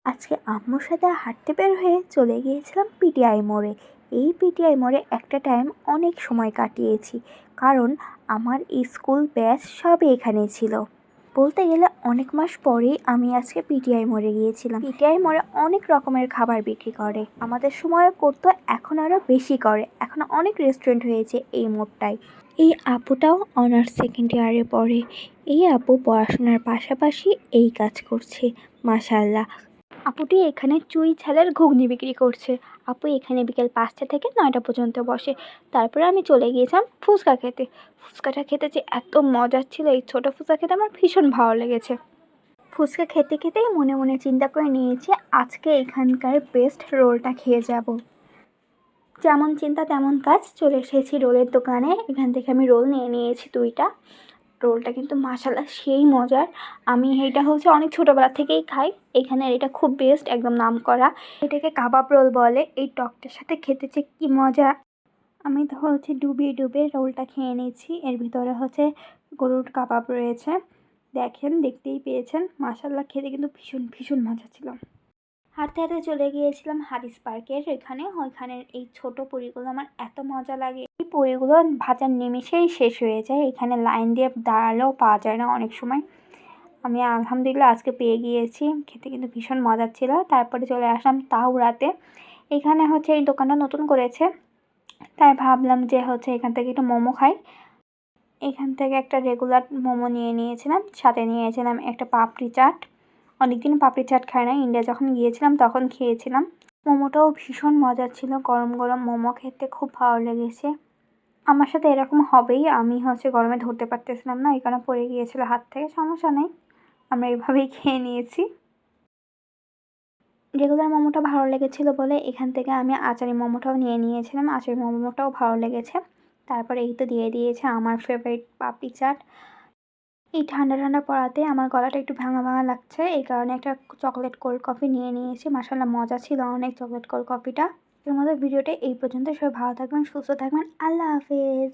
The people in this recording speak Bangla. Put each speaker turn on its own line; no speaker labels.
আজকে আম্মুর সাথে হাঁটতে বের হয়ে চলে গিয়েছিলাম পিটিআই মোড়ে। এই পিটিআই মোড়ে একটা টাইম অনেক সময় কাটিয়েছি, কারণ আমার স্কুল ব্যাচ সবই এখানে ছিল। বলতে গেলে অনেক মাস পরেই আমি আজকে পিটিআই মোড়ে গিয়েছিলাম। পিটিআই মোড়ে অনেক রকমের খাবার বিক্রি করে, আমাদের সময় করতো, এখন আরও বেশি করে। এখন অনেক রেস্টুরেন্ট হয়েছে এই মোড়টায়। এই আপুটাও অনার্স সেকেন্ড ইয়ারে পড়ে। এই আপু পড়াশোনার পাশাপাশি এই কাজ করছে। মাশাআল্লাহ, আপুটি এখানে চুই ঝালের ঘুগনি বিক্রি করছে। আপু এখানে বিকেল 5টা থেকে 9টা পর্যন্ত বসে। তারপরে আমি চলে গিয়েছিলাম ফুচকা খেতে। ফুচকাটা খেতে যে এত মজার ছিল, এই ছোটো ফুচকা খেতে আমার ভীষণ ভালো লেগেছে। ফুচকা খেতে খেতেই মনে মনে চিন্তা করে নিয়েছি আজকে এখানকার বেস্ট রোলটা খেয়ে যাব। যেমন চিন্তা তেমন কাজ, চলে এসেছি রোলের দোকানে। এখান থেকে আমি রোল নিয়ে নিয়েছি 2টা। রোলটা কিন্তু মাশাআল্লাহ সেই মজার। আমি এটা অনেক ছোটোবেলা থেকেই খাই। এখানের এটা খুব বেস্ট, একদম নামকরা। এটাকে কাবাব রোল বলে। এই টকটার সাথে খেতে যে কী মজা! আমি তো ডুবিয়ে ডুবিয়ে রোলটা খেয়ে নিয়েছি। এর ভিতরে গরুর কাবাব রয়েছে। দেখেন, দেখতেই পেয়েছেন। মাশাআল্লাহ, খেতে কিন্তু ভীষণ ভীষণ মজা ছিল। হাঁটতে হাঁটতে চলে গিয়েছিলাম হাদিস পার্কের ওইখানের এই ছোট পুরিগুলো আমার এত মজা লাগে। এই পুরিগুলো ভাজার নিমেষেই শেষ হয়ে যায়। এখানে লাইন দিয়ে দাঁড়ালেও পাওয়া যায় না অনেক সময়। আমি আলহামদুলিল্লাহ আজকে পেয়ে গিয়েছি। খেতে কিন্তু ভীষণ মজার ছিল। তারপরে চলে আসলাম তাওরাতে। এখানে এই দোকানটা নতুন করেছে, তাই ভাবলাম যে এখান থেকে একটু মোমো খাই। এখান থেকে একটা রেগুলার মোমো নিয়ে নিয়েছিলাম, সাথে নিয়েছিলাম একটা পাপড়ি চাট। অনেকদিন পাপড়ি চাট খাই না, ইন্ডিয়া যখন গিয়েছিলাম তখন খেয়েছিলাম। মোমোটাও ভীষণ মজার ছিল। গরম গরম মোমো খেতে খুব ভালো লেগেছে। আমার সাথে এরকম হবেই, আমি গরমে ধরতে পারতেছিলাম না, এই কারণে পড়ে গিয়েছিল হাত থেকে। সমস্যা নেই, আমরা এভাবেই খেয়ে নিয়েছি। রেগুলার মোমোটা ভালো লেগেছিলো বলে এখান থেকে আমি আচারি মোমোটাও নিয়ে নিয়েছিলাম। আচারি মোমোটাও ভালো লেগেছে। তারপরে এই তো দিয়ে দিয়েছে আমার ফেভারিট পাপড়ি চাট। এই ঠান্ডা ঠান্ডা পড়াতে আমার গলাটা একটু ভাঙা ভাঙা লাগছে, এই কারণে একটা চকলেট কোল্ড কফি নিয়ে নিয়েছি। মাশাআল্লাহ মজা ছিল অনেক চকলেট কোল্ড কফিটা। এর মধ্যে ভিডিওটা এই পর্যন্ত। সবাই ভালো থাকবেন, সুস্থ থাকবেন। আল্লাহ হাফেজ।